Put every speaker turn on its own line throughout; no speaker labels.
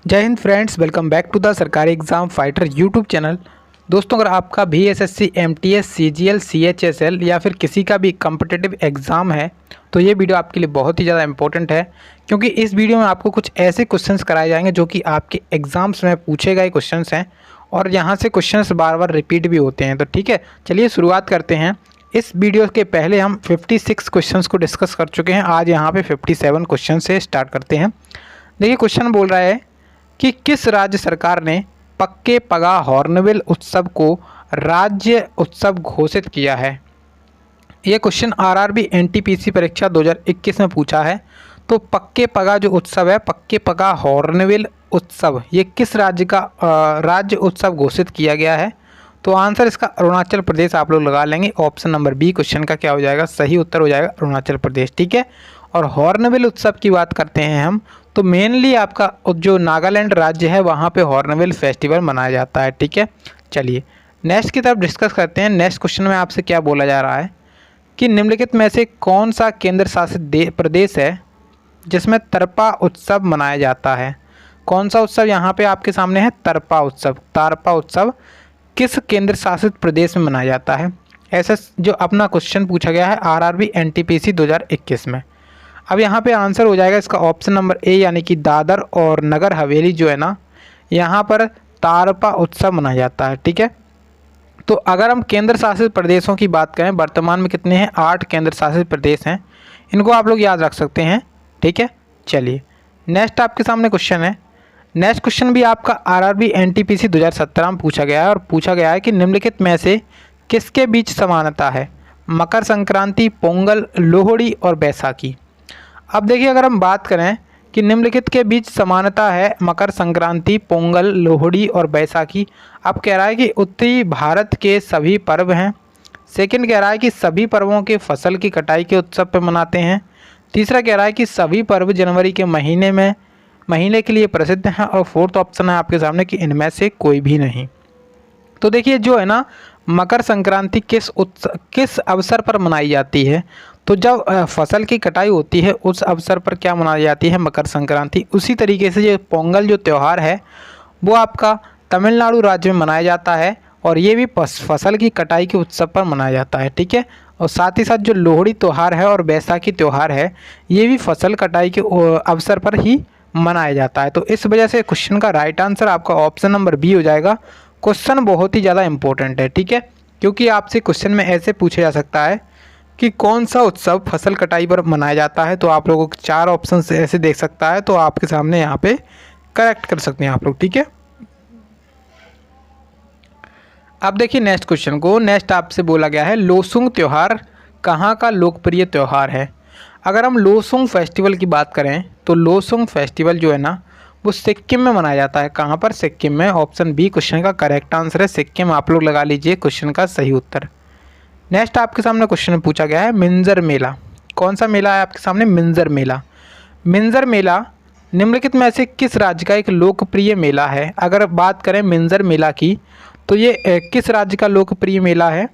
जय हिंद friends, welcome back to the Sarkari exam fighter YouTube channel. दोस्तों, अगर आपका भी एसएससी, एमटीएस, सीजीएल, सीएचएसएल या फिर किसी का भी कॉम्पिटिटिव एग्ज़ाम है तो ये वीडियो आपके लिए बहुत ही ज़्यादा इंपॉर्टेंट है, क्योंकि इस वीडियो में आपको कुछ ऐसे क्वेश्चंस कराए जाएंगे जो कि आपके एग्ज़ाम्स में पूछे गए क्वेश्चंस हैं और यहाँ से क्वेश्चंस बार बार रिपीट भी होते हैं। तो ठीक है, चलिए शुरुआत करते हैं। इस वीडियो के पहले हम 56 क्वेश्चंस को डिस्कस कर चुके हैं। आज यहाँ पे 57 क्वेश्चन से स्टार्ट करते हैं। देखिए, क्वेश्चन बोल रहा है कि किस राज्य सरकार ने पक्के पगा हॉर्नबिल उत्सव को राज्य उत्सव घोषित किया है। ये क्वेश्चन आरआरबी एनटीपीसी परीक्षा 2021 में पूछा है। तो पक्के पगा जो उत्सव है, पक्के पगा हॉर्नबिल उत्सव, ये किस राज्य का राज्य उत्सव घोषित किया गया है। तो आंसर इसका अरुणाचल प्रदेश आप लोग लगा लेंगे। ऑप्शन नंबर बी क्वेश्चन का क्या हो जाएगा, सही उत्तर हो जाएगा अरुणाचल प्रदेश। ठीक है, और हॉर्नबिल उत्सव की बात करते हैं हम, तो मेनली आपका जो नागालैंड राज्य है वहाँ पे हॉर्नबिल फेस्टिवल मनाया जाता है। ठीक है, चलिए नेक्स्ट की तरफ डिस्कस करते हैं। नेक्स्ट क्वेश्चन में आपसे क्या बोला जा रहा है कि निम्नलिखित में से कौन सा केंद्र शासित प्रदेश है जिसमें तरपा उत्सव मनाया जाता है। कौन सा उत्सव यहाँ पे आपके सामने है, तरपा उत्सव। तारपा उत्सव किस केंद्र शासित प्रदेश में मनाया जाता है, ऐसा जो अपना क्वेश्चन पूछा गया है आरआरबी एनटीपीसी 2021 में। अब यहाँ पे आंसर हो जाएगा इसका ऑप्शन नंबर ए, यानी कि दादर और नगर हवेली जो है ना, यहाँ पर तारपा उत्सव मनाया जाता है। ठीक है, तो अगर हम केंद्र शासित प्रदेशों की बात करें, वर्तमान में कितने हैं, 8 केंद्र शासित प्रदेश हैं। इनको आप लोग याद रख सकते हैं। ठीक है, चलिए नेक्स्ट आपके सामने क्वेश्चन है। नेक्स्ट क्वेश्चन भी आपका आरआरबी एनटीपीसी 2017 में पूछा गया है और पूछा गया है कि निम्नलिखित में से किसके बीच समानता है, मकर संक्रांति, पोंगल, लोहड़ी और बैसाखी। अब देखिए, अगर हम बात करें कि निम्नलिखित के बीच समानता है मकर संक्रांति, पोंगल, लोहड़ी और बैसाखी। अब कह रहा है कि उत्तरी भारत के सभी पर्व हैं। सेकंड कह रहा है कि सभी पर्वों के फसल की कटाई के उत्सव पर मनाते हैं। तीसरा कह रहा है कि सभी पर्व जनवरी के महीने के लिए प्रसिद्ध हैं। और फोर्थ ऑप्शन है आपके सामने कि इनमें से कोई भी नहीं। तो देखिए, जो है ना मकर संक्रांति किस अवसर पर मनाई जाती है, तो जब फसल की कटाई होती है उस अवसर पर क्या मनाई जाती है, मकर संक्रांति। उसी तरीके से ये पोंगल जो त्यौहार है वो आपका तमिलनाडु राज्य में मनाया जाता है और ये भी फसल की कटाई के उत्सव पर मनाया जाता है। ठीक है, और साथ ही साथ जो लोहड़ी त्यौहार है और बैसाखी त्यौहार है ये भी फसल कटाई के अवसर पर ही मनाया जाता है। तो इस वजह से क्वेश्चन का राइट आंसर आपका ऑप्शन नंबर बी हो जाएगा। क्वेश्चन बहुत ही ज़्यादा इंपॉर्टेंट है। ठीक है, क्योंकि आपसे क्वेश्चन में ऐसे पूछा जा सकता है कि कौन सा उत्सव फसल कटाई पर मनाया जाता है, तो आप लोगों को 4 ऑप्शन ऐसे देख सकता है, तो आपके सामने यहाँ पे करेक्ट कर सकते हैं आप लोग। ठीक है, अब देखिए नेक्स्ट क्वेश्चन को। नेक्स्ट आपसे बोला गया है लोसुंग त्यौहार कहाँ का लोकप्रिय त्यौहार है। अगर हम लोसुंग फेस्टिवल की बात करें तो लोसुंग फेस्टिवल जो है ना वो सिक्किम में मनाया जाता है। कहाँ पर, सिक्किम में। ऑप्शन बी क्वेश्चन का करेक्ट आंसर है सिक्किम। आप लोग लगा लीजिए क्वेश्चन का सही उत्तर। नेक्स्ट आपके सामने क्वेश्चन पूछा गया है मिंजर मेला। कौन सा मेला है आपके सामने, मिंजर मेला। मिंजर मेला निम्नलिखित में से किस राज्य का एक लोकप्रिय मेला है। अगर बात करें मिंजर मेला की तो ये किस राज्य का लोकप्रिय मेला है,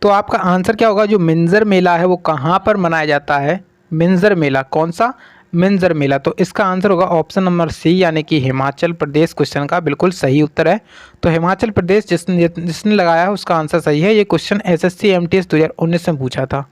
तो आपका आंसर क्या होगा, जो मिंजर मेला है वो कहाँ पर मनाया जाता है, मिंजर मेला। कौन सा, मिंजर मेला। तो इसका आंसर होगा ऑप्शन नंबर सी, यानी कि हिमाचल प्रदेश। क्वेश्चन का बिल्कुल सही उत्तर है। तो हिमाचल प्रदेश जिसने लगाया है उसका आंसर सही है। ये क्वेश्चन एसएससी एमटीएस 2019 में पूछा था।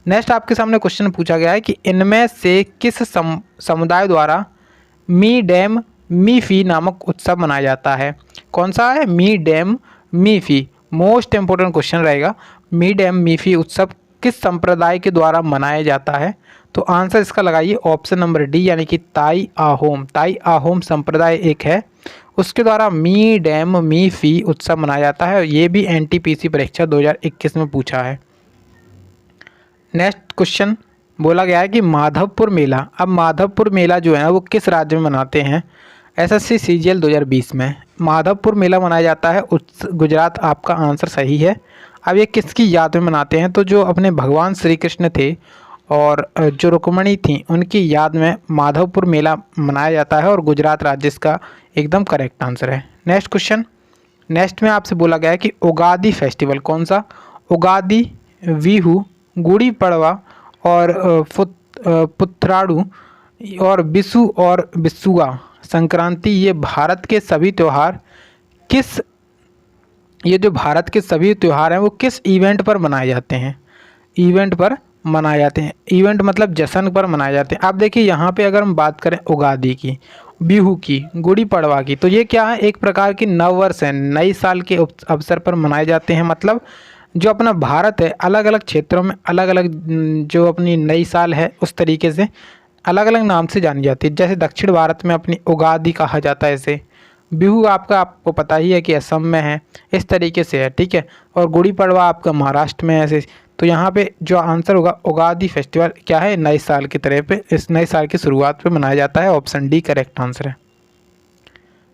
नेक्स्ट आपके सामने क्वेश्चन पूछा गया है कि इनमें से किस समुदाय द्वारा मी डैम मी फी नामक उत्सव मनाया जाता है। कौन सा है, मी डैम मी फी। मोस्ट इंपोर्टेंट क्वेश्चन रहेगा। मी डैम मी फी उत्सव किस संप्रदाय के द्वारा मनाया जाता है, तो आंसर इसका लगाइए ऑप्शन नंबर डी, यानी कि ताई आहोम। ताई आहोम संप्रदाय एक है, उसके द्वारा मी डैम मी फी उत्सव मनाया जाता है। और ये भी एनटीपीसी परीक्षा 2021 में पूछा है। नेक्स्ट क्वेश्चन बोला गया है कि माधवपुर मेला। अब माधवपुर मेला जो है वो किस राज्य में मनाते हैं, एसएससी सीजीएल 2020 में। माधवपुर मेला मनाया जाता है गुजरात। आपका आंसर सही है। अब ये किसकी याद में मनाते हैं, तो जो अपने भगवान श्री कृष्ण थे और जो रुक्मणी थी उनकी याद में माधवपुर मेला मनाया जाता है और गुजरात राज्य इसका एकदम करेक्ट आंसर है। Next question. नेक्स्ट में आपसे बोला गया है कि उगादि फेस्टिवल। कौन सा, उगादि, बिहू, गुड़ी पड़वा और पुथराडू और बिशु और बिसुआ संक्रांति, ये भारत के सभी त्यौहार किस ये जो भारत के सभी त्यौहार हैं वो किस इवेंट पर मनाए जाते हैं? इवेंट पर मनाए जाते हैं। इवेंट मतलब जश्न पर मनाए जाते हैं। आप देखिए यहाँ पे अगर हम बात करें उगादी की, बिहू की, गुड़ी पड़वा की, तो ये क्या है, एक प्रकार की नव वर्ष है, नई साल के अवसर पर मनाए जाते हैं। मतलब जो अपना भारत है अलग अलग क्षेत्रों में अलग अलग जो अपनी नई साल है उस तरीके से अलग अलग नाम से जानी जाती है। जैसे दक्षिण भारत में अपनी उगादी कहा जाता है ऐसे, बिहू आपको पता ही है कि असम में है, इस तरीके से है, ठीक है। और गुड़ी पड़वा आपका महाराष्ट्र में है ऐसे। तो यहाँ पे जो आंसर होगा उगादी फेस्टिवल क्या है, नए साल की तरह पे, इस नए साल की शुरुआत पे मनाया जाता है। ऑप्शन डी करेक्ट आंसर है।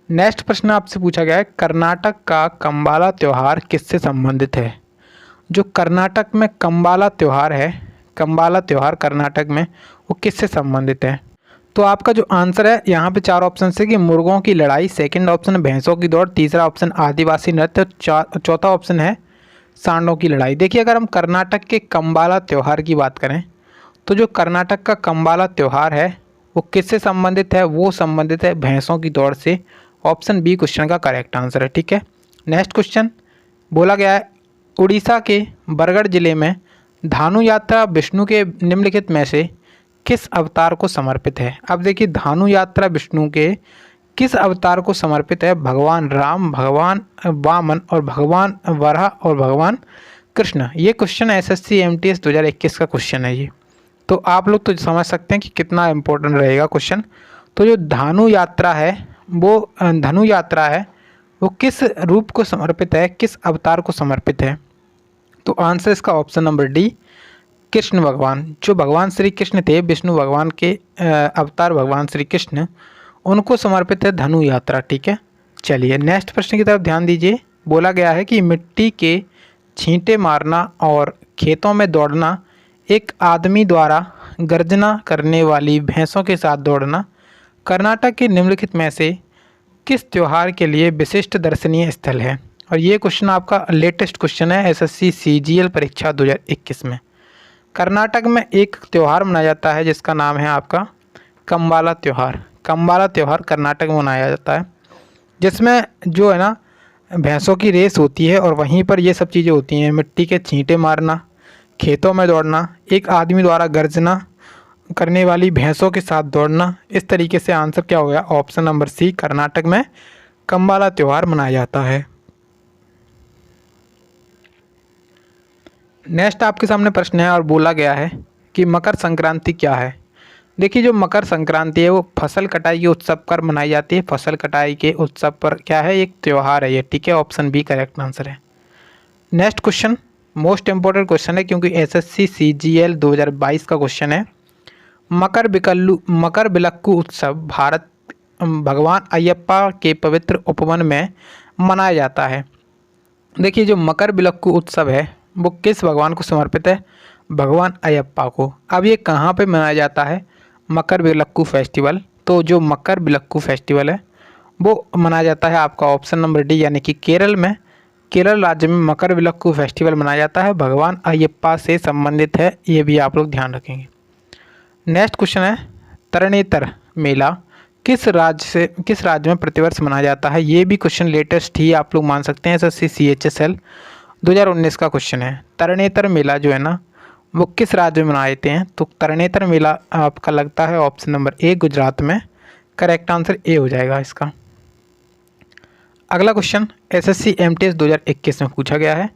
नेक्स्ट प्रश्न आपसे पूछा गया है, कर्नाटक का कंबाला त्यौहार किससे संबंधित है? जो कर्नाटक में कंबाला त्यौहार है, कंबाला त्यौहार कर्नाटक में, वो किससे संबंधित है? तो आपका जो आंसर है यहाँ पे चार ऑप्शन है कि मुर्गों की लड़ाई, सेकंड ऑप्शन है भैंसों की दौड़, तीसरा ऑप्शन आदिवासी नृत्य, चौथा ऑप्शन है सांडों की लड़ाई। देखिए अगर हम कर्नाटक के कंबाला त्यौहार की बात करें तो जो कर्नाटक का कंबाला त्यौहार है वो किससे संबंधित है? वो संबंधित है भैंसों की दौड़ से। ऑप्शन बी क्वेश्चन का करेक्ट आंसर है, ठीक है। नेक्स्ट क्वेश्चन बोला गया है, उड़ीसा के बरगढ़ जिले में धानु यात्रा विष्णु के निम्नलिखित में से किस अवतार को समर्पित है? अब देखिए धानु यात्रा विष्णु के किस अवतार को समर्पित है? भगवान राम, भगवान वामन और भगवान वराह और भगवान कृष्ण। ये क्वेश्चन एसएससी एमटीएस 2021 का क्वेश्चन है ये। तो आप लोग तो समझ सकते हैं कि कितना इम्पोर्टेंट रहेगा क्वेश्चन। तो जो धनु यात्रा है वो किस रूप को समर्पित है, किस अवतार को समर्पित है? तो आंसर इसका ऑप्शन नंबर डी कृष्ण भगवान। जो भगवान श्री कृष्ण थे, विष्णु भगवान के अवतार भगवान श्री कृष्ण, उनको समर्पित है धनु यात्रा, ठीक है। चलिए नेक्स्ट प्रश्न की तरफ ध्यान दीजिए। बोला गया है कि मिट्टी के छींटे मारना और खेतों में दौड़ना, एक आदमी द्वारा गर्जना करने वाली भैंसों के साथ दौड़ना कर्नाटक के निम्नलिखित में से किस त्यौहार के लिए विशिष्ट दर्शनीय स्थल है? और ये क्वेश्चन आपका लेटेस्ट क्वेश्चन है एसएससी सीजीएल परीक्षा 2021 में। कर्नाटक में एक त्यौहार मनाया जाता है जिसका नाम है आपका कंबाला त्यौहार। कंबाला त्यौहार कर्नाटक में मनाया जाता है, जिसमें जो है ना भैंसों की रेस होती है और वहीं पर ये सब चीज़ें होती हैं, मिट्टी के छींटे मारना, खेतों में दौड़ना, एक आदमी द्वारा गर्जना करने वाली भैंसों के साथ दौड़ना। इस तरीके से आंसर क्या हो गया? ऑप्शन नंबर सी, कर्नाटक में कंबाला त्यौहार मनाया जाता है। नेक्स्ट आपके सामने प्रश्न है और बोला गया है कि मकर संक्रांति क्या है? देखिए जो मकर संक्रांति है वो फसल कटाई के उत्सव पर मनाई जाती है। फसल कटाई के उत्सव पर क्या है, एक त्यौहार है ये, ठीक है। ऑप्शन बी करेक्ट आंसर है। Next question most important question है क्योंकि एसएससी सीजीएल 2022 का क्वेश्चन है। मकर बिलक्कू उत्सव भारत भगवान अयप्पा के पवित्र उपवन में मनाया जाता है। देखिए जो मकर बिलक्कू उत्सव है वो किस भगवान को समर्पित है? भगवान अयप्पा को। अब ये कहाँ पे मनाया जाता है मकर बिलक्कू फेस्टिवल? तो जो मकर बिलक्कू फेस्टिवल है वो मनाया जाता है आपका ऑप्शन नंबर डी यानी कि केरल में। केरल राज्य में मकर बिलक्कू फेस्टिवल मनाया जाता है, भगवान अयप्पा से संबंधित है, ये भी आप लोग ध्यान रखेंगे। नेक्स्ट क्वेश्चन है, तरणेतर मेला किस राज्य में प्रतिवर्ष मनाया जाता है? ये भी क्वेश्चन लेटेस्ट ही आप लोग मान सकते हैं, एसएससी सीएचएसएल 2019 का क्वेश्चन है। तरणेतर मेला जो है ना वो किस राज्य में मनाए जाते हैं? तो तरणेतर मेला आपका लगता है ऑप्शन नंबर ए गुजरात में। करेक्ट आंसर ए हो जाएगा इसका। अगला क्वेश्चन एसएससी एमटीएस 2021 में पूछा गया है।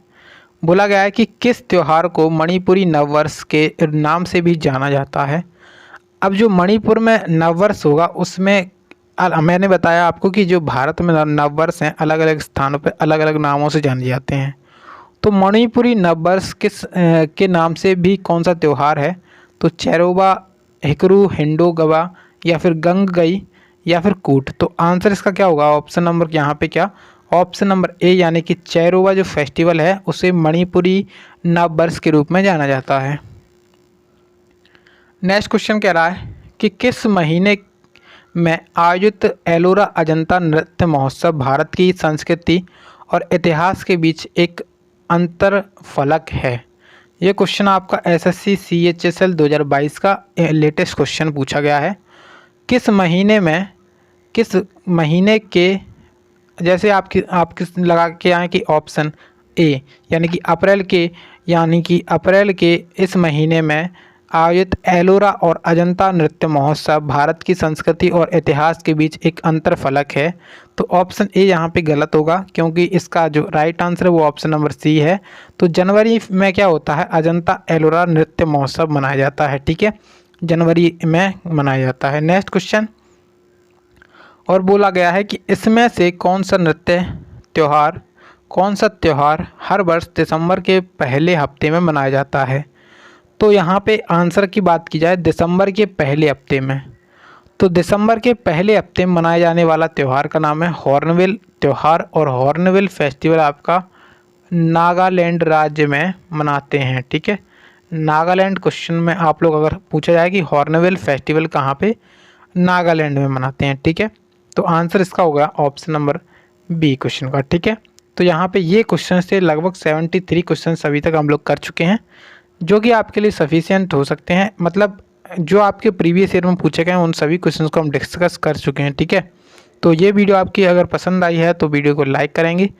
बोला गया है कि किस त्यौहार को मणिपुरी नववर्ष के नाम से भी जाना जाता है? अब जो मणिपुर में नववर्ष होगा उसमें मैंने बताया आपको कि जो भारत में नववर्ष हैं अलग अलग स्थानों पे अलग अलग नामों से जाने जाते हैं। तो मणिपुरी नववर्ष किस के नाम से भी कौन सा त्यौहार है? तो चेरोबा, हिकरू, हिंडोगवा या फिर गंगगई या फिर कूट। तो आंसर इसका क्या होगा? ऑप्शन नंबर यहाँ पे क्या, ऑप्शन नंबर ए यानी कि चेरोबा जो फेस्टिवल है उसे मणिपुरी नववर्ष के रूप में जाना जाता है। नेक्स्ट क्वेश्चन कह रहा है कि किस महीने में आयोजित एलोरा अजंता नृत्य महोत्सव भारत की संस्कृति और इतिहास के बीच एक अंतर फलक है? ये क्वेश्चन आपका एसएससी सीएचएसएल 2022 का लेटेस्ट क्वेश्चन पूछा गया है किस महीने के, जैसे आप किस लगा के आए कि ऑप्शन ए यानी कि अप्रैल के इस महीने में आयोजित एलोरा और अजंता नृत्य महोत्सव भारत की संस्कृति और इतिहास के बीच एक अंतरफलक है। तो ऑप्शन ए यहाँ पे गलत होगा, क्योंकि इसका जो राइट आंसर है वो ऑप्शन नंबर सी है। तो जनवरी में क्या होता है, अजंता एलोरा नृत्य महोत्सव मनाया जाता है। ठीक है, जनवरी में मनाया जाता है। नेक्स्ट क्वेश्चन, और बोला गया है कि इसमें से कौन सा त्यौहार हर वर्ष दिसंबर के पहले हफ्ते में मनाया जाता है। तो यहाँ पे आंसर की बात की जाए दिसंबर के पहले हफ्ते में, तो दिसंबर के पहले हफ्ते में मनाए जाने वाला त्यौहार का नाम है हॉर्नबिल त्यौहार। और हॉर्नबिल फेस्टिवल आपका नागालैंड राज्य में मनाते हैं। ठीक है, नागालैंड क्वेश्चन में आप लोग अगर पूछा जाए कि हॉर्नबिल फेस्टिवल कहाँ पे, नागालैंड में मनाते हैं। ठीक है, तो आंसर इसका होगा ऑप्शन नंबर बी क्वेश्चन का। ठीक है, तो यहाँ पे ये क्वेश्चन से लगभग 73 क्वेश्चन अभी तक हम लोग कर चुके हैं, जो कि आपके लिए सफिशिएंट हो सकते हैं। मतलब जो आपके प्रीवियस ईयर में पूछे गए हैं उन सभी क्वेश्चंस को हम डिस्कस कर चुके हैं। ठीक है, तो ये वीडियो आपकी अगर पसंद आई है तो वीडियो को लाइक करेंगे।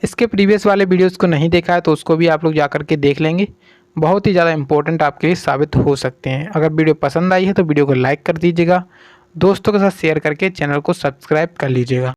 इसके प्रीवियस वाले वीडियोस को नहीं देखा है तो उसको भी आप लोग जा करके देख लेंगे, बहुत ही ज़्यादा इंपॉर्टेंट आपके लिए साबित हो सकते हैं। अगर वीडियो पसंद आई है तो वीडियो को लाइक कर दीजिएगा, दोस्तों के साथ शेयर करके चैनल को सब्सक्राइब कर लीजिएगा।